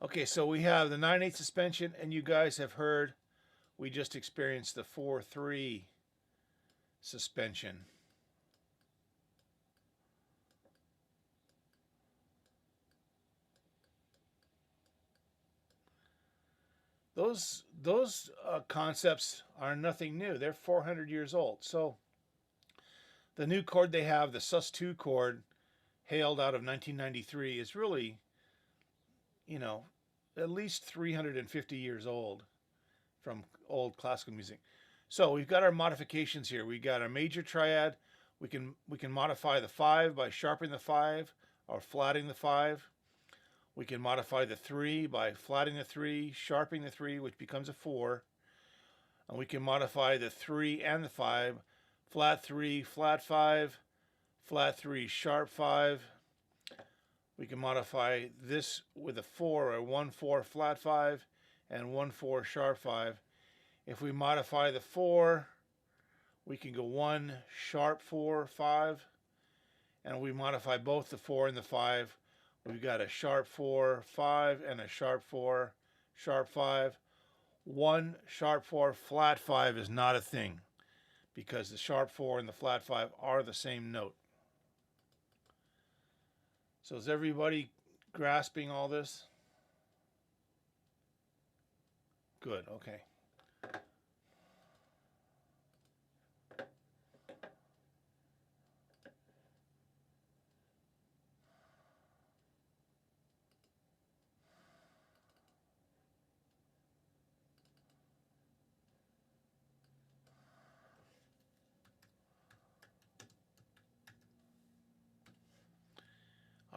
Okay, so we have the 9/8 suspension, and you guys have heard we just experienced the 4/3 suspension. Those concepts are nothing new. They're 400 years old. So the new chord they have, the sus2 chord, hailed out of 1993, is really, you know, at least 350 years old from old classical music. So we've got our modifications here. We got our major triad. We can modify the 5 by sharpening the 5 or flatting the 5. We can modify the 3 by flatting the 3, sharpening the 3, which becomes a 4. And we can modify the 3 and the 5, flat 3, flat 5, flat 3, sharp 5. We can modify this with a 4 or 1 4 flat 5 and 1 4 sharp 5. If we modify the 4, we can go 1 sharp 4 5, and we modify both the 4 and the 5. We've got a sharp 4 5 and a sharp 4 sharp 5. 1 sharp 4 flat 5 is not a thing because the sharp 4 and the flat 5 are the same note. So is everybody grasping all this? Good, okay.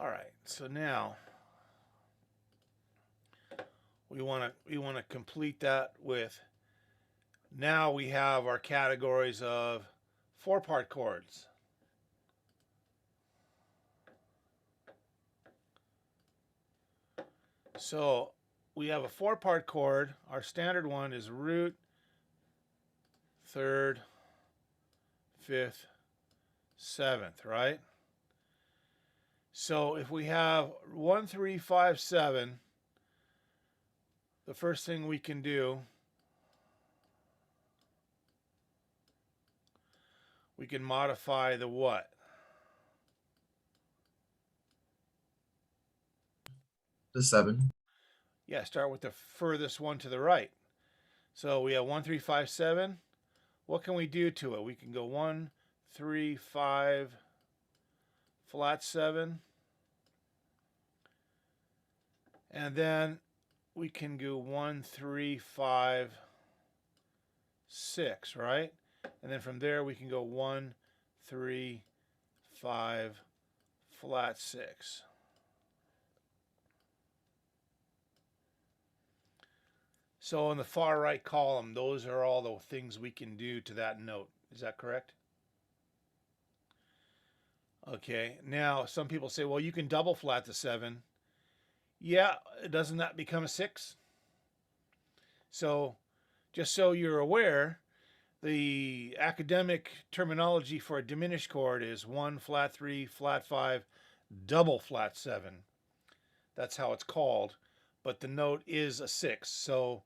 All right, so now we want to complete that with, now we have our categories of 4-part chords. So we have a 4-part chord. Our standard one is root, third, fifth, seventh, right? So if we have 1 3 5 7, the first thing we can do, we can modify the what? The 7. Yeah, start with the furthest one to the right. So we have 1 3 5 7. What can we do to it? We can go 1 3 5 flat 7, and then we can go 1 3 5 6, right? And then from there we can go 1 3 5 flat 6. So in the far right column, those are all the things we can do to that note. Is that correct? Okay. Now, some people say, well, you can double flat the 7. Yeah, doesn't that become a 6? So, just so you're aware, the academic terminology for a diminished chord is 1 flat 3 flat 5 double flat 7. That's how it's called, but the note is a 6. So,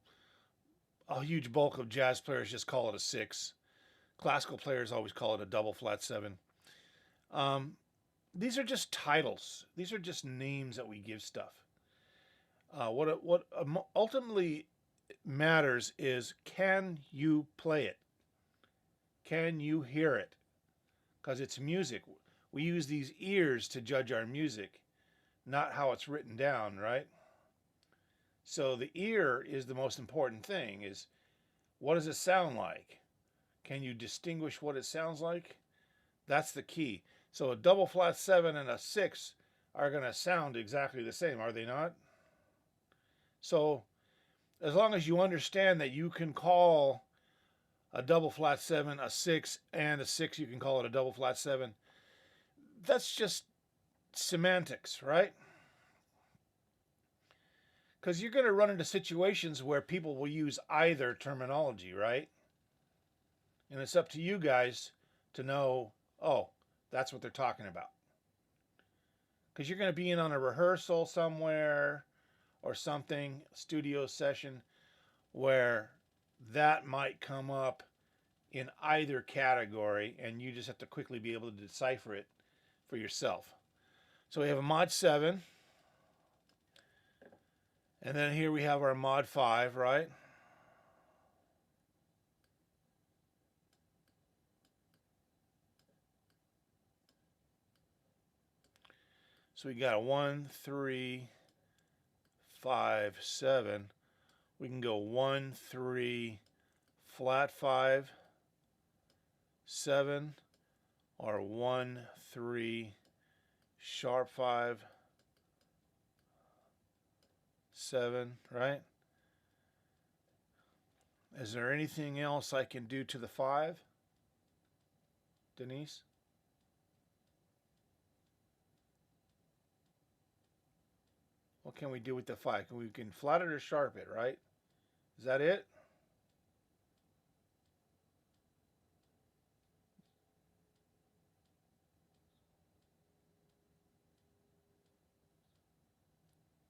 a huge bulk of jazz players just call it a 6. Classical players always call it a double flat 7. Um, these are just titles. These are just names that we give stuff. What ultimately matters is, can you play it? Can you hear it? Because it's music. We use these ears to judge our music, not how it's written down, right? So the ear is the most important thing. Is, what does it sound like? Can you distinguish what it sounds like? That's the key. So a double flat 7 and a 6 are going to sound exactly the same, are they not? So as long as you understand that you can call a double flat 7 a 6, and a 6 you can call it a double flat 7, that's just semantics, right? Because you're going to run into situations where people will use either terminology, right? And it's up to you guys to know, oh, that's what they're talking about. Because you're going to be in on a rehearsal somewhere, or something, studio session, where that might come up in either category, and you just have to quickly be able to decipher it for yourself. So we have a mod 7, and then here we have our mod 5, right? So we got a 1, 3, 5, 7. We can go 1, 3, flat 5, 7, or 1, 3, sharp 5, 7, right? Is there anything else I can do to the 5, Denise? What can we do with the 5? We can flat it or sharp it, right? Is that it?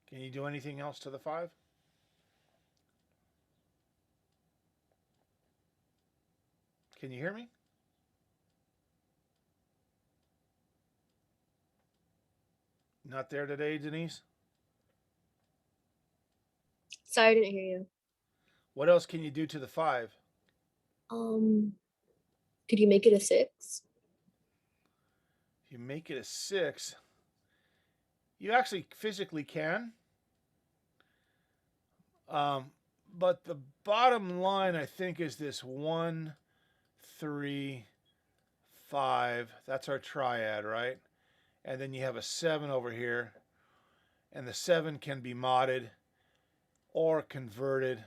Can you do anything else to the 5? Can you hear me? Not there today, Denise? Sorry, I didn't hear you. What else can you do to the 5? Could you make it a 6? If you make it a 6, you actually physically can. But the bottom line, I think, is this 1, 3, 5. That's our triad, right? And then you have a 7 over here. And the 7 can be modded or converted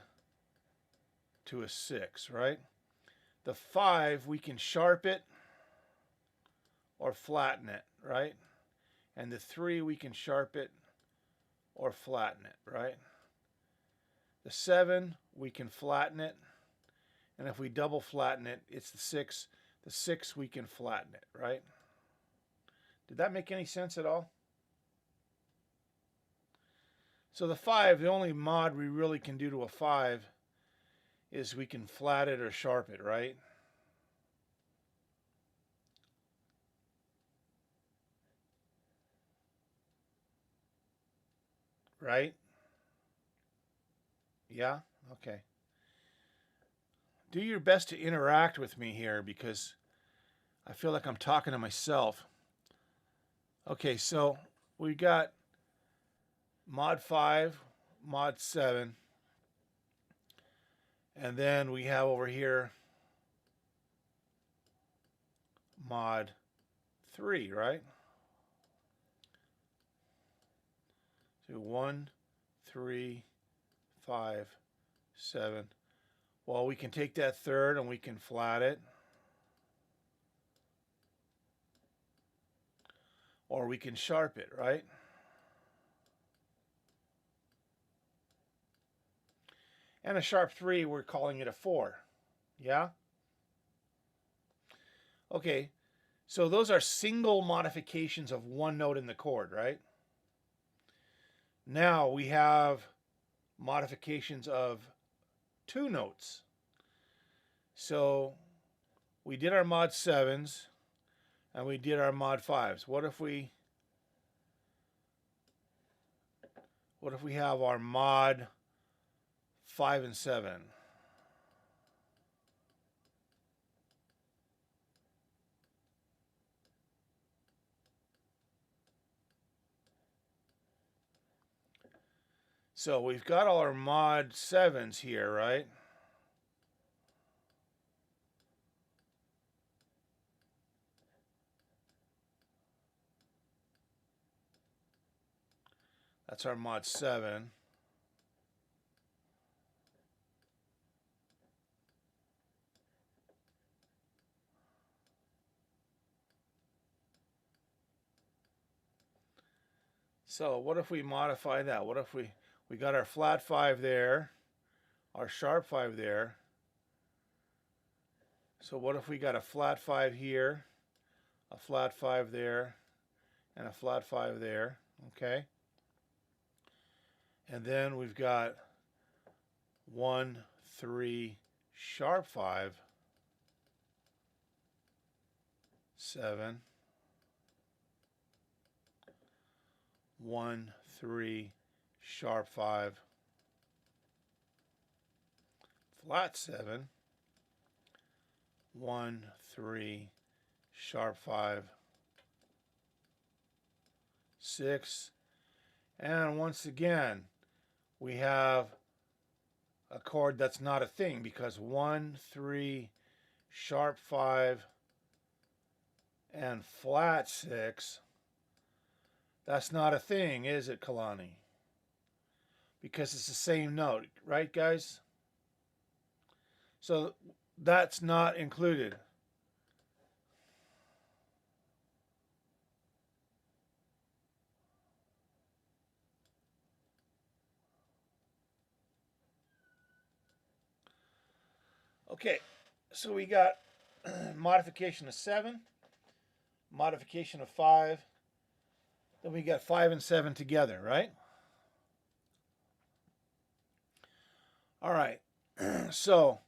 to a 6, right? The 5, we can sharp it or flatten it, right? And the 3, we can sharp it or flatten it, right? The 7, we can flatten it. And if we double flatten it, it's the 6. The 6, we can flatten it, right? Did that make any sense at all? So the 5, the only mod we really can do to a 5 is we can flat it or sharp it, right? Right? Yeah? Okay. Do your best to interact with me here because I feel like I'm talking to myself. Okay, so we got mod 5, mod 7, and then we have over here mod 3, right? So 1, 3, 5, 7. Well, we can take that third and we can flat it. Or we can sharp it, right? And a sharp 3, we're calling it a 4. Yeah? Okay, so those are single modifications of one note in the chord, right? Now we have modifications of 2 notes. So we did our mod 7s and we did our mod 5s. What if we have our mod 5 and 7? So we've got all our mod 7s here, right? That's our mod 7. So what if we modify that? What if we got our flat 5 there, our sharp 5 there. So what if we got a flat 5 here, a flat 5 there, and a flat 5 there, okay? And then we've got 1, 3, sharp 5, 7, 1, 3, sharp 5, flat 7, 1, 3, sharp 5, 6, and once again we have a chord that's not a thing because 1, 3, sharp 5, and flat 6, that's not a thing, is it, Kalani? Because it's the same note, right, guys? So that's not included. Okay, so we got modification of 7, modification of 5, then we got 5 and 7 together, right? All right, so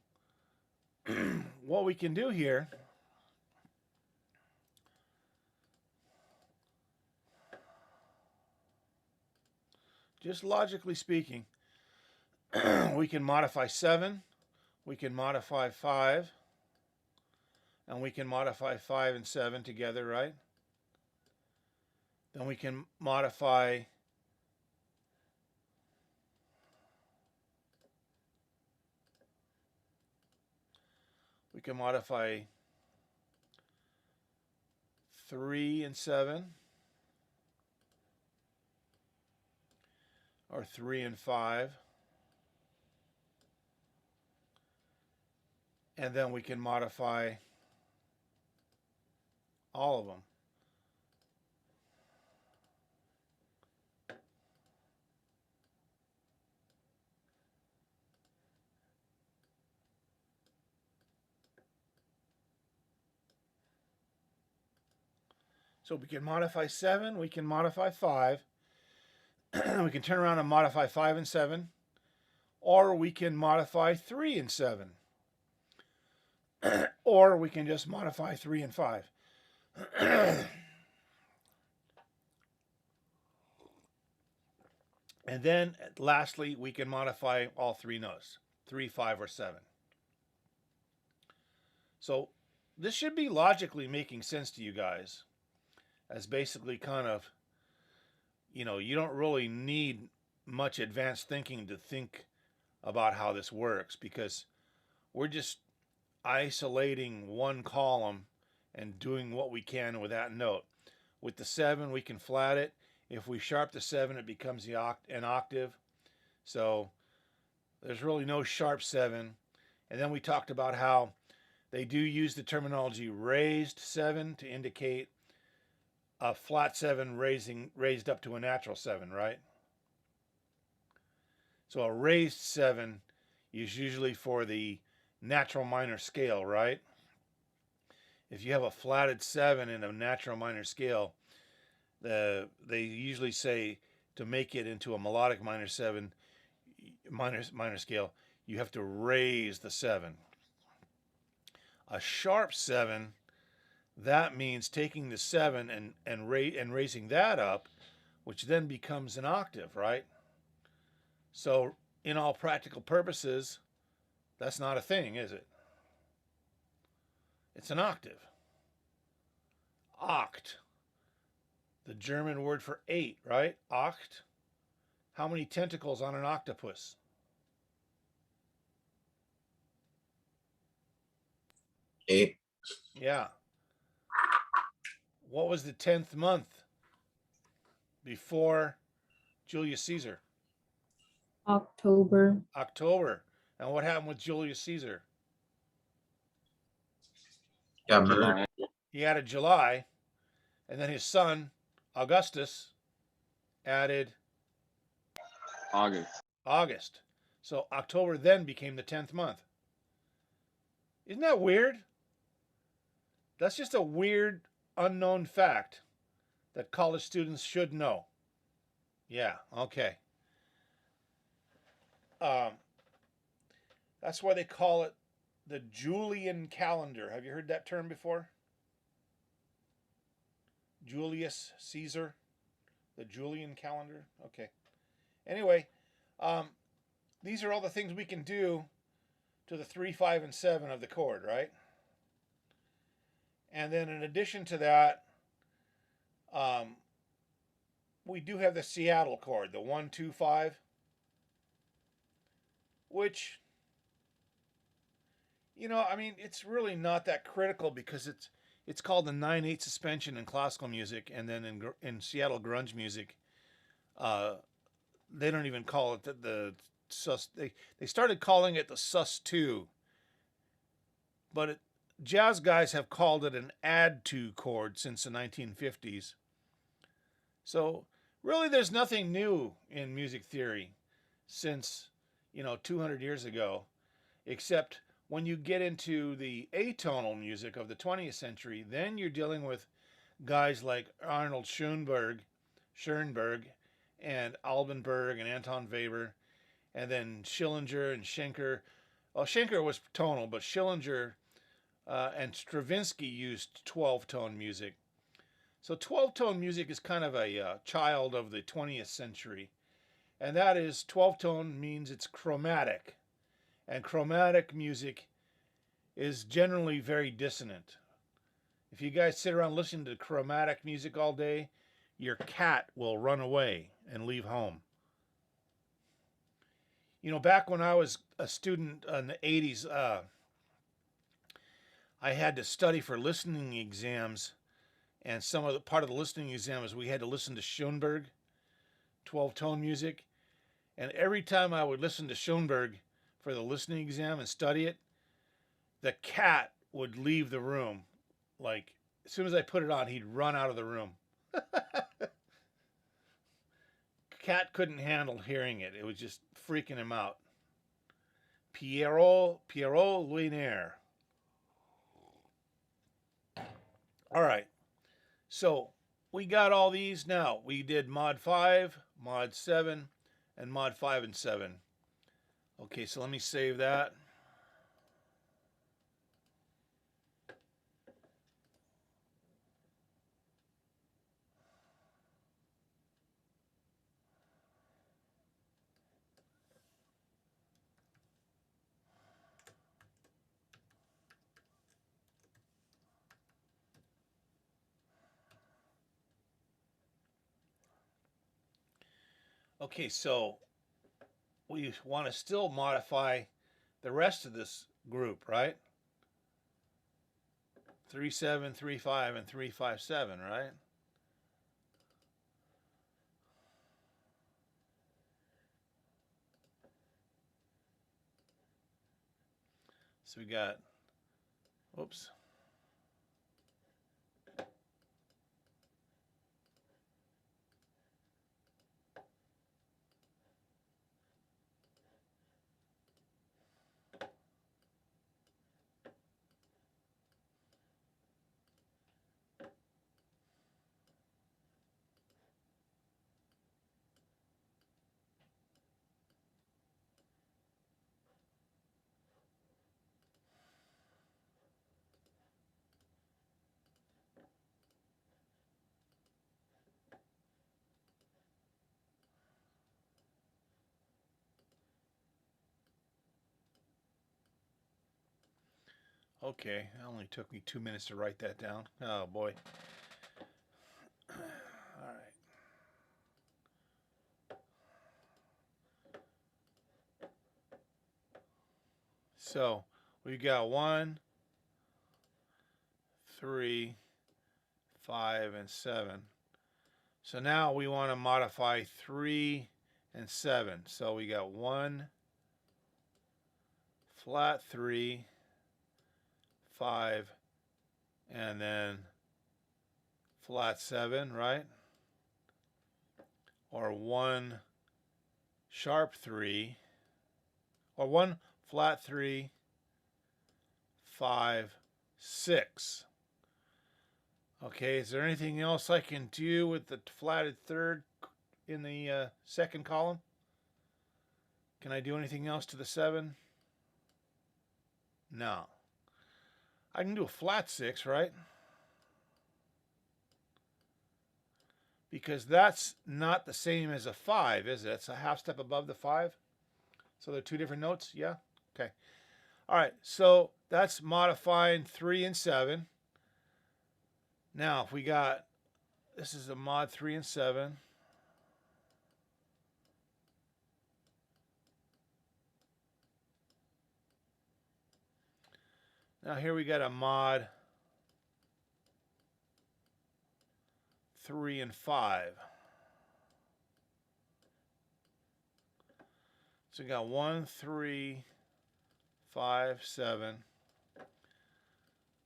what we can do here just logically speaking, we can modify 7, we can modify 5, and we can modify 5 and 7 together, right? Then we can modify we can modify 3 and 7, or 3 and 5, and then we can modify all of them. So we can modify 7, we can modify 5, we can turn around and modify 5 and 7, or we can modify 3 and 7, or we can just modify 3 and 5. And then lastly, we can modify all 3 notes, 3, 5, or 7. So this should be logically making sense to you guys, as basically kind of, you don't really need much advanced thinking to think about how this works, because we're just isolating one column and doing what we can with that note. With the 7, we can flat it. If we sharp the 7, it becomes an octave. So there's really no sharp 7. And then we talked about how they do use the terminology raised 7 to indicate a flat 7 raised up to a natural 7, right? So a raised 7 is usually for the natural minor scale, right? If you have a flatted 7 in a natural minor scale, they usually say to make it into a melodic minor 7 minor scale, you have to raise the 7. A sharp 7, that means taking the 7 and raising that up, which then becomes an octave, right? So in all practical purposes, that's not a thing, is it? It's an octave. Oct. The German word for 8, right? Oct. How many tentacles on an octopus? 8. Yeah. What was the 10th month before Julius Caesar? October. October. And what happened with Julius Caesar? Got murdered. He added July, and then his son, Augustus, added August. So October then became the 10th month. Isn't that weird? That's just a weird, unknown fact that college students should know. Yeah, okay. um, that's why they call it the Julian calendar. Have you heard that term before? Julius Caesar, the Julian calendar. Okay. Anyway, um, these are all the things we can do to the 3, 5, and 7 of the chord, right? And then in addition to that, um, we do have the Seattle chord, the 1, 2, 5, which, I mean, it's really not that critical because it's called the 9/8 suspension in classical music, and then in Seattle grunge music, uh, they don't even call it the sus. They started calling it the sus2, but jazz guys have called it an add-2 chord since the 1950s. So really, there's nothing new in music theory since 200 years ago, except when you get into the atonal music of the 20th century, then you're dealing with guys like Arnold Schoenberg, and Albanberg and Anton Weber, and then Schillinger and Schenker. Well, Schenker was tonal, but Schillinger and Stravinsky used 12-tone music. So 12-tone music is kind of a child of the 20th century. And that is 12-tone means it's chromatic. And chromatic music is generally very dissonant. If you guys sit around listening to chromatic music all day, your cat will run away and leave home. Back when I was a student in the 80s, I had to study for listening exams, and part of the listening exam is we had to listen to Schoenberg, 12-tone music, and every time I would listen to Schoenberg for the listening exam and study it, the cat would leave the room. Like, as soon as I put it on, he'd run out of the room. Cat couldn't handle hearing it. It was just freaking him out. Pierrot Luinaire. All right. So we got all these now. We did mod 5, mod 7, and mod 5 and 7. Okay, so let me save that. Okay, so we want to still modify the rest of this group, right? 3, 7, 3, 5, and 3, 5, 7, right? So we got, whoops. Okay, it only took me 2 minutes to write that down. Oh boy. All right. So we got 1, 3, 5, and 7. So now we want to modify 3 and 7. So we got 1, flat 3, 5, and then flat 7, right? Or 1 sharp 3, or 1 flat 3, 5, 6. Okay, is there anything else I can do with the flatted third in the second column? Can I do anything else to the 7? No. I can do a flat 6, right? Because that's not the same as a 5, is it? It's a half step above the 5. So they're two different notes? Yeah? Okay. All right. So that's modifying 3 and 7. Now, if we got, this is a mod 3 and 7. Now here we got a mod 3 and 5. So we got 1, 3, 5, 7.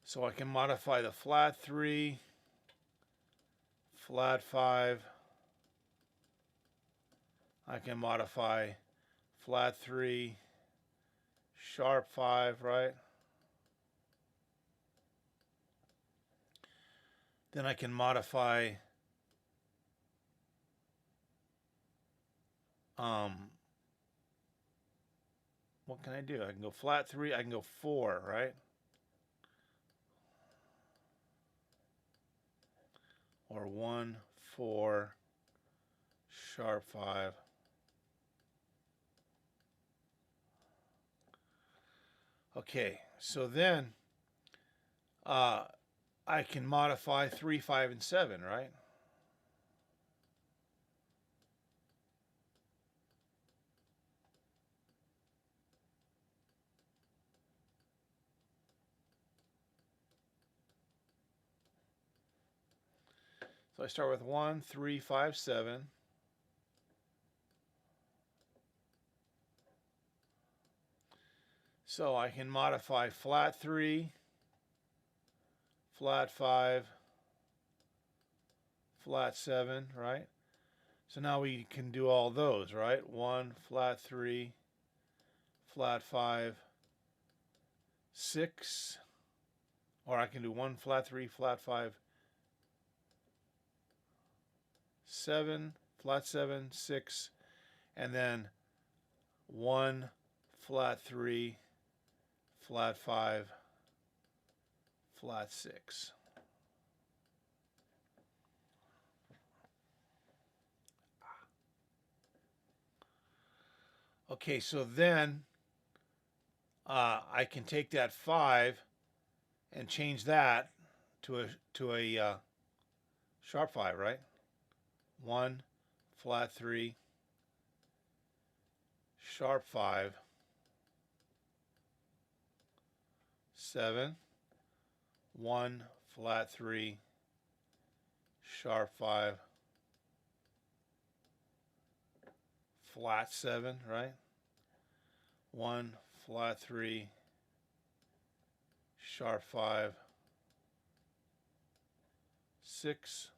So I can modify the flat 3, flat 5. I can modify flat 3, sharp 5, right? Then I can modify what can I do? I can go flat 3, I can go 4, right? Or 1, 4, sharp 5. Okay, so then I can modify 3, 5, and 7, right? So I start with 1, 3, 5, 7. So I can modify flat 3, flat 5, flat 7, right? So now we can do all those, right? 1, flat 3, flat 5, 6. Or I can do 1, flat 3, flat 5, 7, flat 7, 6, and then 1, flat 3, flat 5, flat 6. Okay, so then I can take that 5 and change that to a sharp 5, right? 1, flat 3, sharp 5, 7, 1, flat 3, sharp 5, flat 7, right? 1, flat 3, sharp 5, 6,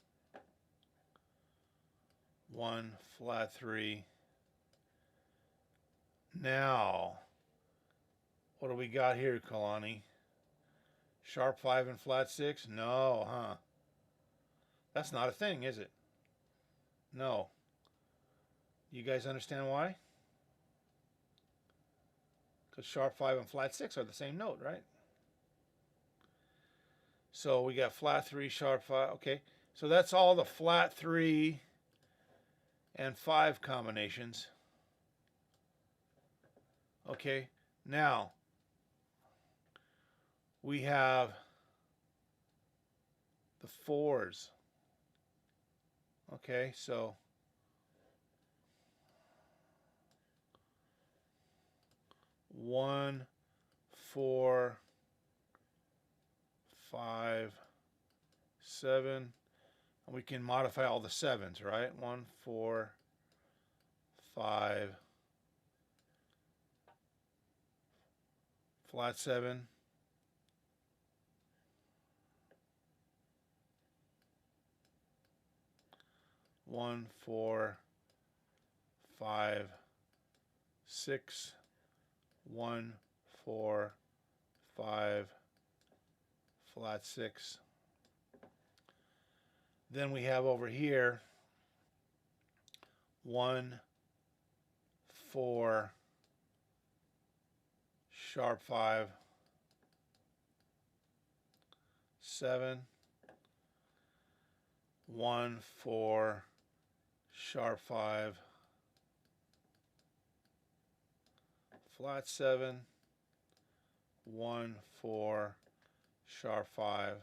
1, flat 3. Now, what do we got here, Kalani? Sharp 5 and flat 6? No, huh? That's not a thing, is it? No. You guys understand why? Because sharp 5 and flat 6 are the same note, right? So we got flat 3, sharp 5. Okay, so that's all the flat 3 and 5 combinations. Okay, now we have the 4s. Okay, so 1, 4, 5, 7. And we can modify all the 7s, right? 1, 4, 5, flat 7. 1, 4, 5, 6. 1, 4, 5, flat 6. Then we have over here 1, 4, sharp 5, 7, 1, 4, sharp 5, flat 7, 1, 4, sharp 5,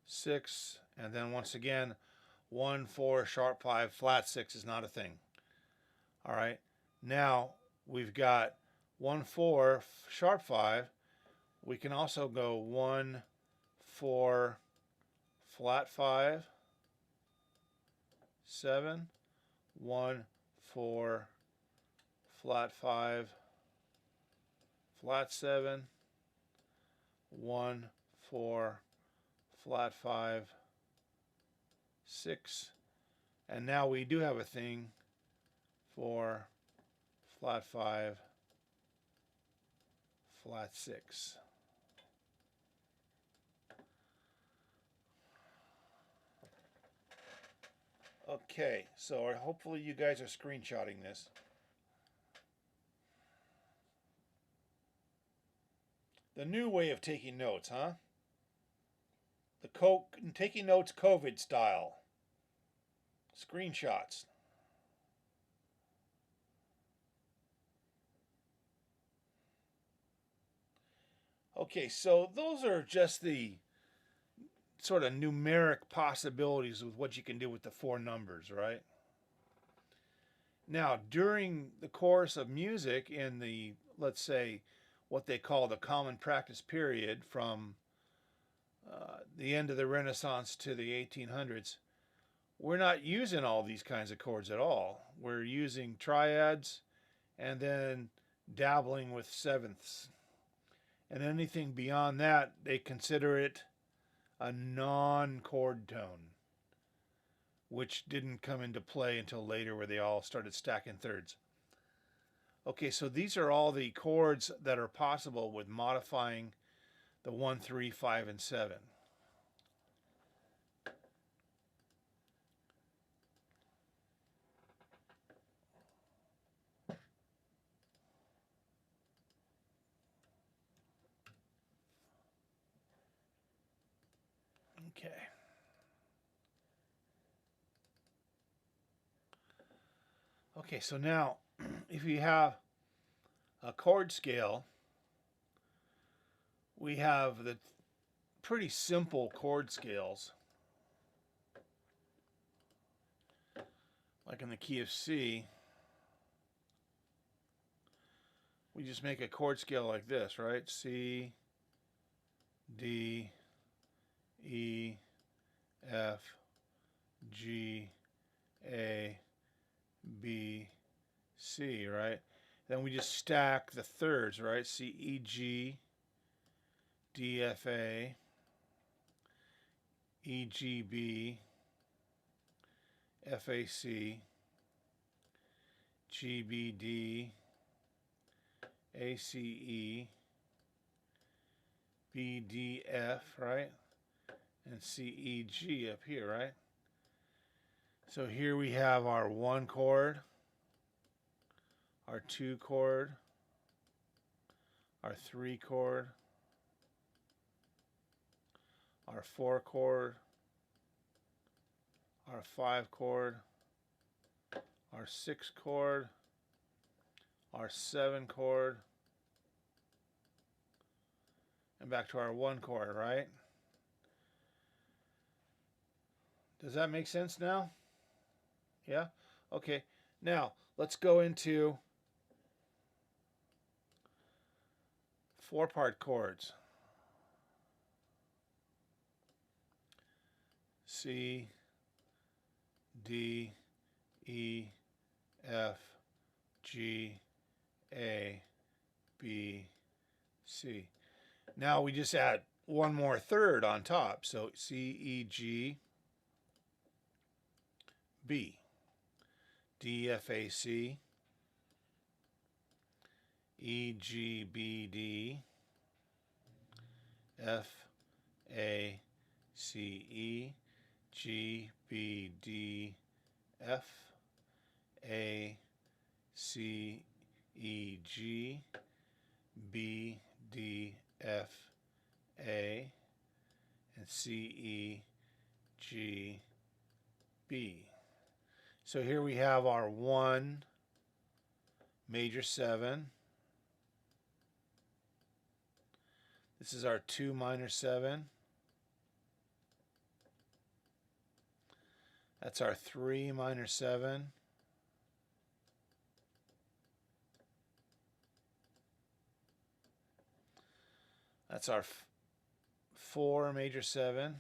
6, and then once again 1, 4, sharp 5, flat 6 is not a thing. All right, now we've got 1, 4, sharp 5. We can also go 1, 4, flat 5, 7, 1, 4, flat 5, flat 7, 1, 4, flat 5, 6, and now we do have a thing for flat 5, flat 6. Okay, so hopefully you guys are screenshotting this. The new way of taking notes, huh? The taking notes COVID style. Screenshots. Okay, so those are just the sort of numeric possibilities with what you can do with the 4 numbers, right? Now, during the course of music in the, let's say, what they call the common practice period from the end of the Renaissance to the 1800s, we're not using all these kinds of chords at all. We're using triads and then dabbling with sevenths. And anything beyond that, they consider it a non-chord tone, which didn't come into play until later where they all started stacking thirds. Okay, so these are all the chords that are possible with modifying the 1, 3, 5, and 7. Okay. Okay, so now if you have a chord scale, we have the pretty simple chord scales. Like in the key of C, we just make a chord scale like this, right? C, D, E, F, G, A, B, C, right? Then we just stack the thirds, right? C, E, G, D, F, A, E, G, B, F, A, C, G, B, D, A, C, E, B, D, F, right? And C, E, G up here, right? So here we have our 1 chord, our 2 chord, our 3 chord, our 4 chord, our 5 chord, our 6 chord, our 7 chord, and back to our 1 chord, right? Does that make sense now? Yeah? Okay. Now, let's go into 4-part chords. C, D, E, F, G, A, B, C. Now we just add one more third on top. So C, E, G, B, D, F, A, C, E, G, B, D, F, A, C, E, G, B, D, F, A, C, E, G, B, D, F, A, and C, E, G, B. So here we have our 1 major 7. This is our 2 minor 7. That's our 3 minor 7. That's our 4 major 7.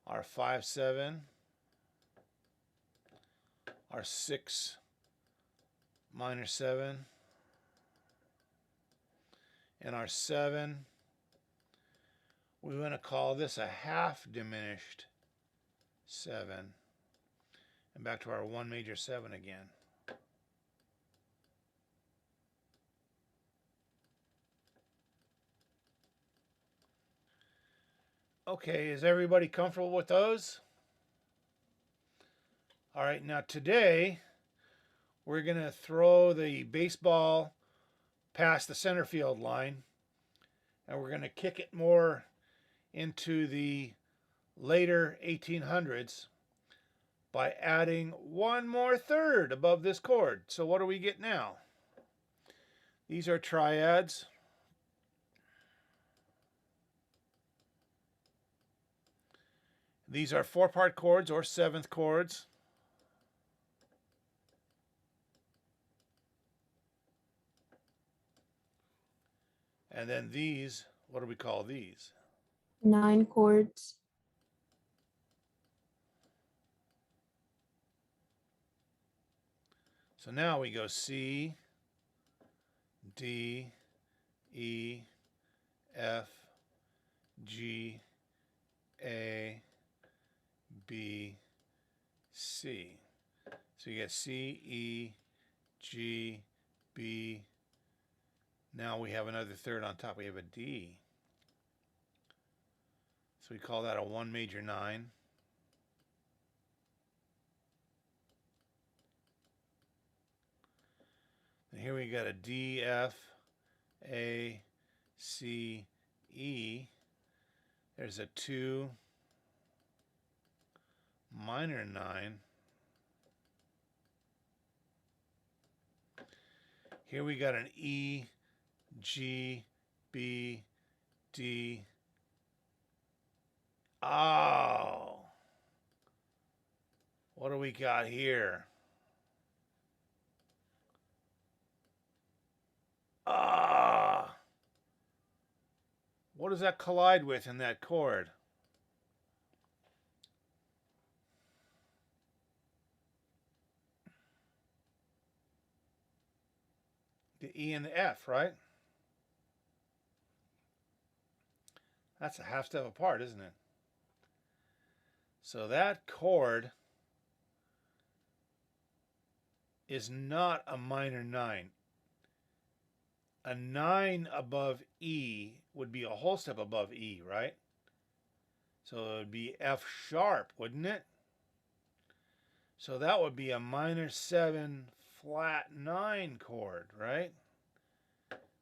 Our 5 7. Our 6 minor 7. And our 7, we want to call this a half diminished 7. And back to our 1 major 7 again. Okay, is everybody comfortable with those? All right, now today we're going to throw the baseball past the center field line, and we're going to kick it more into the later 1800s by adding one more third above this chord. So what do we get now? These are triads. These are 4-part chords or 7th chords. And then these, what do we call these? 9 chords. So now we go C, D, E, F, G, A, B, C. So you get C, E, G, B. Now we have another third on top. We have a D. So we call that a 1 major 9. And here we got a D, F, A, C, E. There's a 2 minor 9. Here we got an E, G, B, D. Oh. What do we got here? Ah. What does that collide with in that chord? The E and the F, right? That's a half step apart, isn't it? So that chord is not a minor 9. A 9 above E would be a whole step above E, right? So it would be F sharp, wouldn't it? So that would be a minor 7 flat 9 chord, right?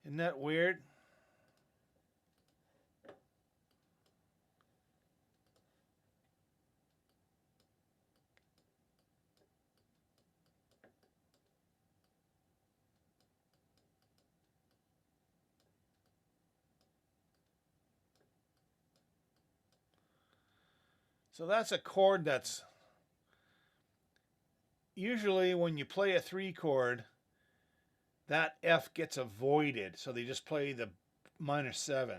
Isn't that weird? So that's a chord that's usually when you play a 3 chord, that F gets avoided. So they just play the minor 7.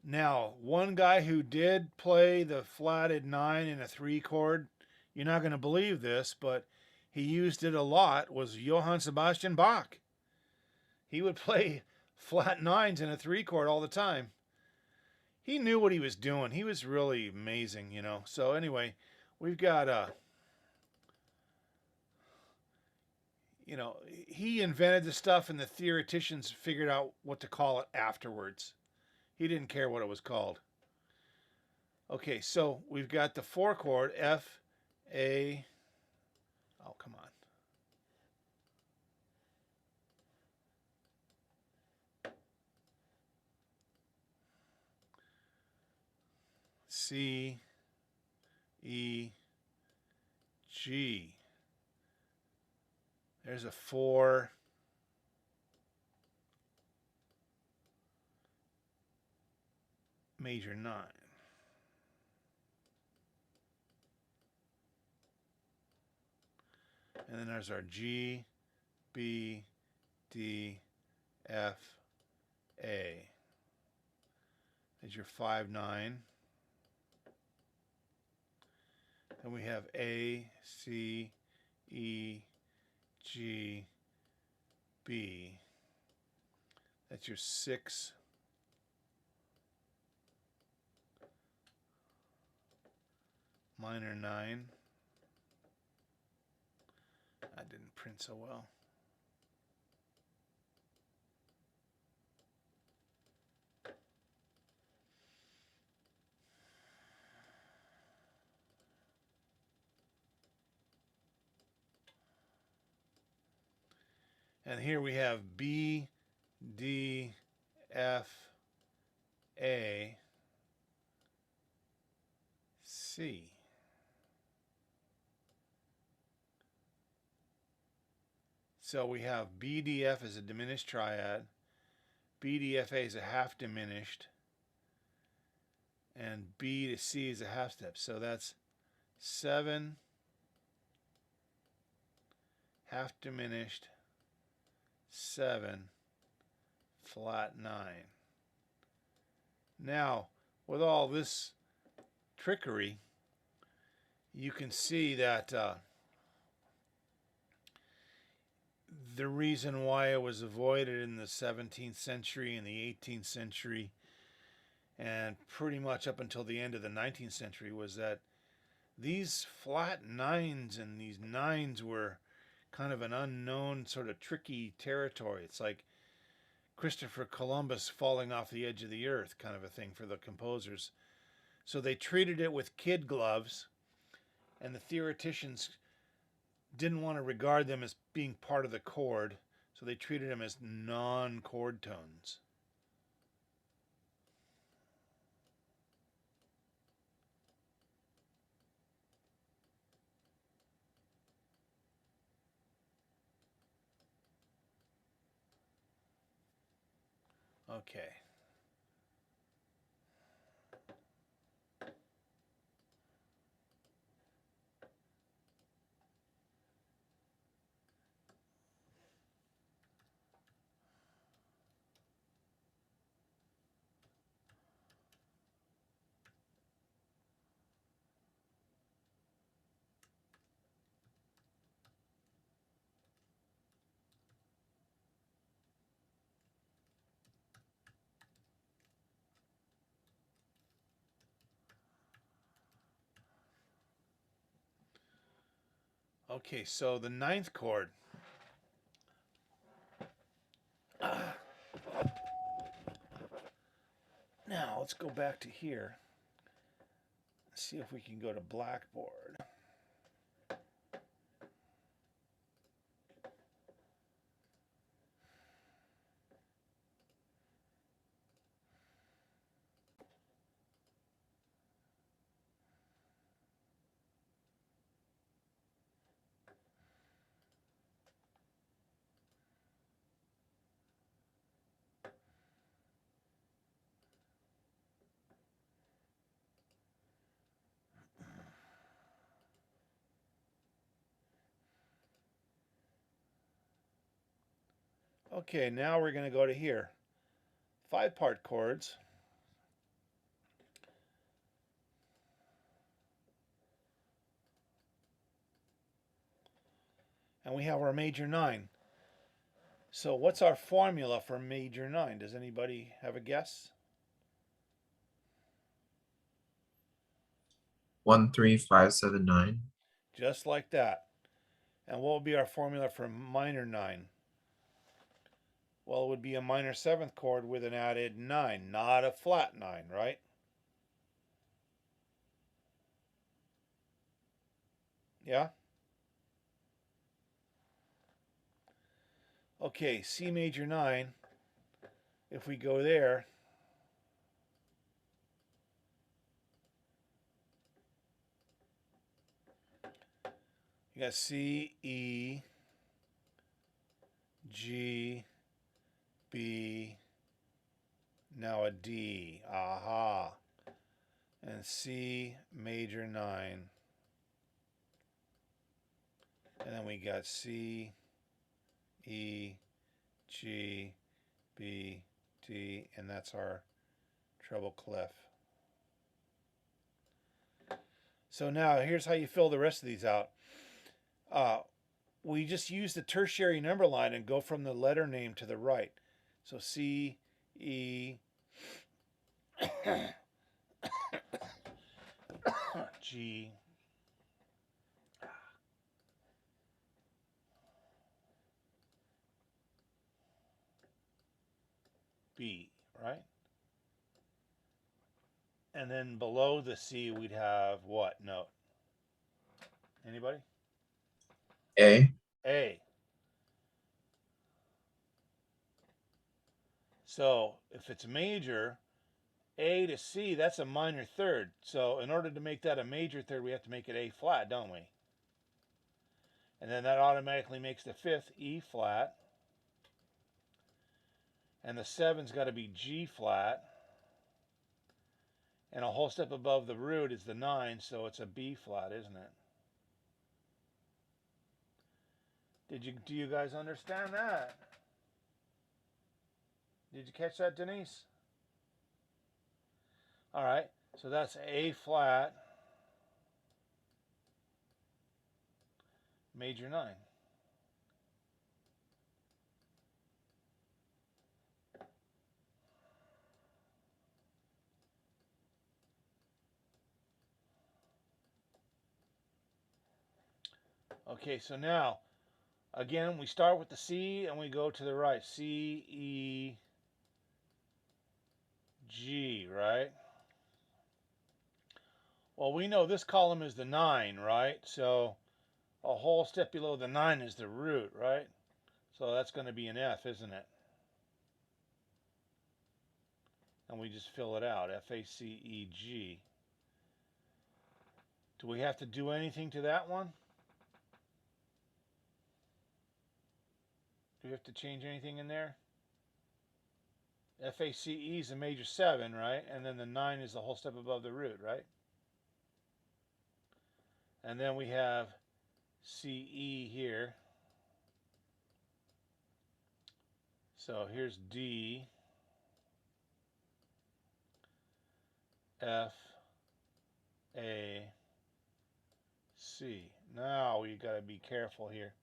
Now, one guy who did play the flatted 9 in a 3 chord, you're not going to believe this, but he used it a lot, was Johann Sebastian Bach. He would play flat 9s in a 3 chord all the time. He knew what he was doing. He was really amazing, you know. So anyway, we've got he invented the stuff and the theoreticians figured out what to call it afterwards. He didn't care what it was called. Okay, so we've got the 4 chord, F, A. Oh, come on. C, E, G. There's a 4. Major 9. And then there's our G, B, D, F, A. There's your 5, 9. Then we have A, C, E, G, B. That's your 6, minor 9. That didn't print so well. And here we have B, D, F, A, C. So we have BDF as a diminished triad, BDFA is a half diminished, and B to C is a half step. So that's 7, half diminished, 7, flat 9. Now, with all this trickery, you can see that the reason why it was avoided in the 17th century and the 18th century and pretty much up until the end of the 19th century was that these flat 9s and these 9s were kind of an unknown sort of tricky territory. It's like Christopher Columbus falling off the edge of the earth kind of a thing for the composers. So they treated it with kid gloves, and the theoreticians didn't want to regard them as being part of the chord, so they treated them as non-chord tones. Okay. Okay, so the 9th chord. Now let's go back to here. See if we can go to Blackboard. Okay, now we're going to go to here. 5-part chords. And we have our major 9. So what's our formula for major 9? Does anybody have a guess? 1, 3, 5, 7, 9. Just like that. And what would be our formula for minor 9? Well, it would be a minor 7th chord with an added 9, not a flat 9, right? Yeah? Okay, C major 9. If we go there, you got C, E, G, B, now a D. Aha. And C major 9. And then we got C, E, G, B, D, and that's our treble clef. So now here's how you fill the rest of these out. We just use the tertiary number line and go from the letter name to the right. So C, E, G, B, right? And then below the C, we'd have what note? Anybody? A. A. So if it's major, A to C, that's a minor third. So in order to make that a major third, we have to make it A flat, don't we? And then that automatically makes the fifth E flat. And the seven's got to be G flat. And a whole step above the root is the 9, so it's a B flat, isn't it? Do you guys understand that? Did you catch that, Denise? All right, so that's A flat, major 9. Okay, so now, again, we start with the C and we go to the right. C, E, G, right? Well, we know this column is the 9, right? So a whole step below the 9 is the root, right? So that's going to be an F, isn't it? And we just fill it out, F-A-C-E-G. Do we have to do anything to that one? Do we have to change anything in there? F-A-C-E is a major 7, right? And then the 9 is the whole step above the root, right? And then we have C-E here. So here's D, F, A, C. Now we got to be careful here.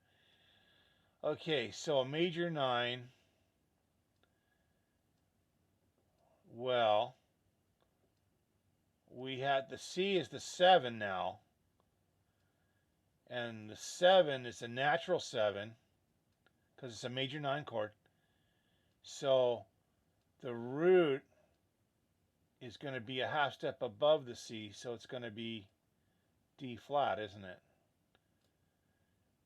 Okay, so a major 9. Well, we had the C is the 7 now. And the 7 is a natural 7 because it's a major 9 chord. So the root is going to be a half step above the C, so it's going to be D flat, isn't it?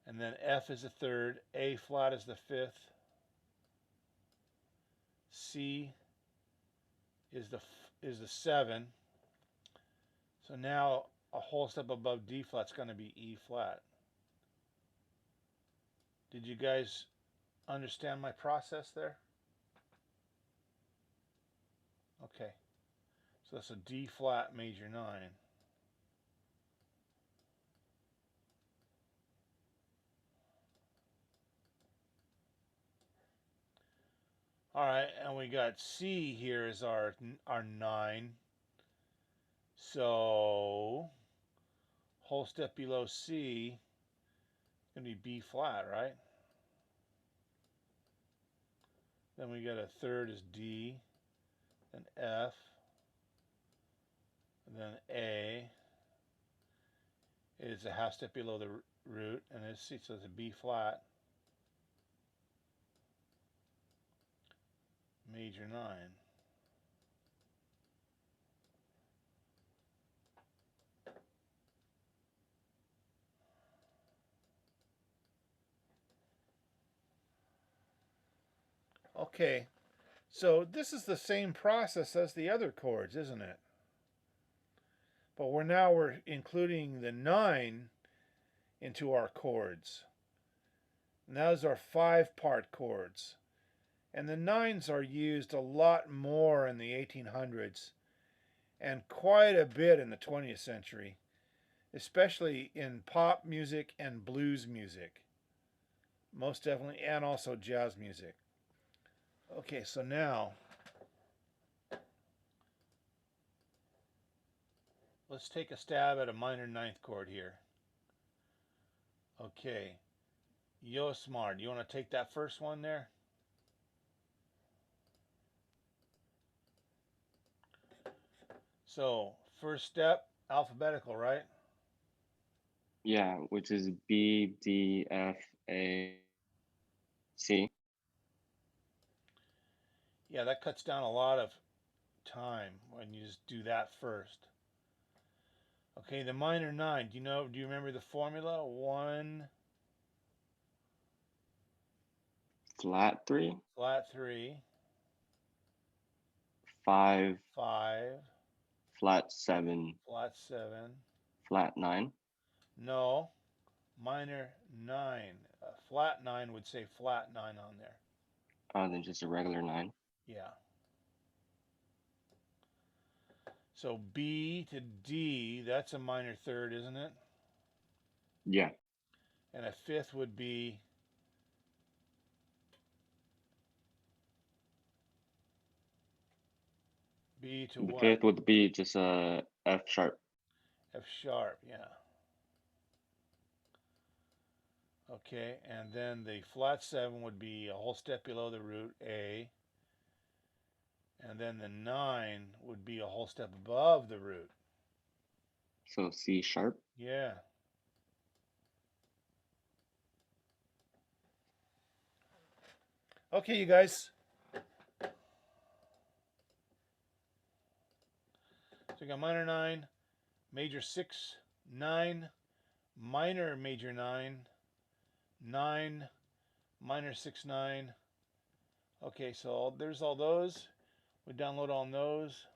And then F is the third, A flat is the fifth, C is the 7. So now a whole step above D flat is going to be E flat. Did you guys understand my process there? Okay. So that's a D flat major 9. All right, and we got C here is our 9. So whole step below C is going to be B flat, right? Then we got a third is D, then F, and then A is a half step below the root, and it's C, so it's a B flat major 9. Okay, so this is the same process as the other chords, isn't it? But we're including the 9 into our chords. And those are 5-part chords. And the 9s are used a lot more in the 1800s and quite a bit in the 20th century, especially in pop music and blues music. Most definitely, and also jazz music. Okay, so now let's take a stab at a minor 9th chord here. Okay, Yosmar, do you want to take that first one there? So, first step, alphabetical, right? Yeah, which is B, D, F, A, C. Yeah, that cuts down a lot of time when you just do that first. Okay, the minor 9, do you remember the formula? 1, Flat 3, flat 3, 5, 5, flat 7, flat 7. flat 9. No, minor 9. Flat 9 would say flat 9 on there. Oh, then just a regular 9. Yeah. So B to D, that's a minor third, isn't it? Yeah. And a fifth would be B to The what? fifth would be just a F sharp. F sharp, yeah. Okay, and then the flat 7 would be a whole step below the root, A. And then the 9 would be a whole step above the root. So C sharp. Yeah. Okay, you guys. So we got minor 9, major 6, 9, minor major 9, 9, minor 6, 9. Okay, so there's all those. We download on those.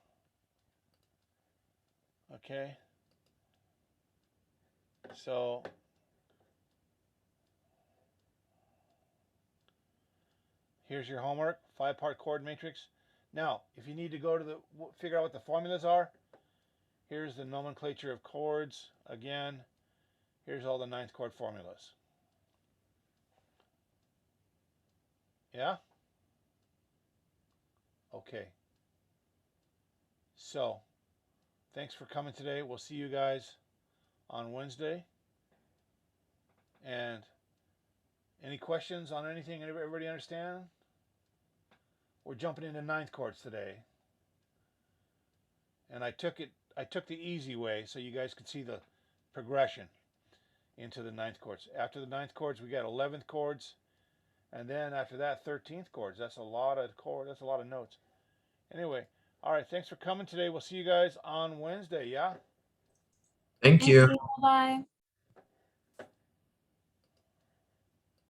Okay. So here's your homework, 5-part chord matrix. Now, if you need to go to figure out what the formulas are, here's the nomenclature of chords. Again, here's all the 9th chord formulas. Yeah? Okay. So, thanks for coming today. We'll see you guys on Wednesday. And any questions on anything? Everybody understand? We're jumping into 9th chords today. And I took the easy way so you guys could see the progression into the 9th chords. After the 9th chords, we got 11th chords, and then after that, 13th chords. That's a lot of chords. That's a lot of notes. Anyway, all right. Thanks for coming today. We'll see you guys on Wednesday. Yeah. Thank you. Bye.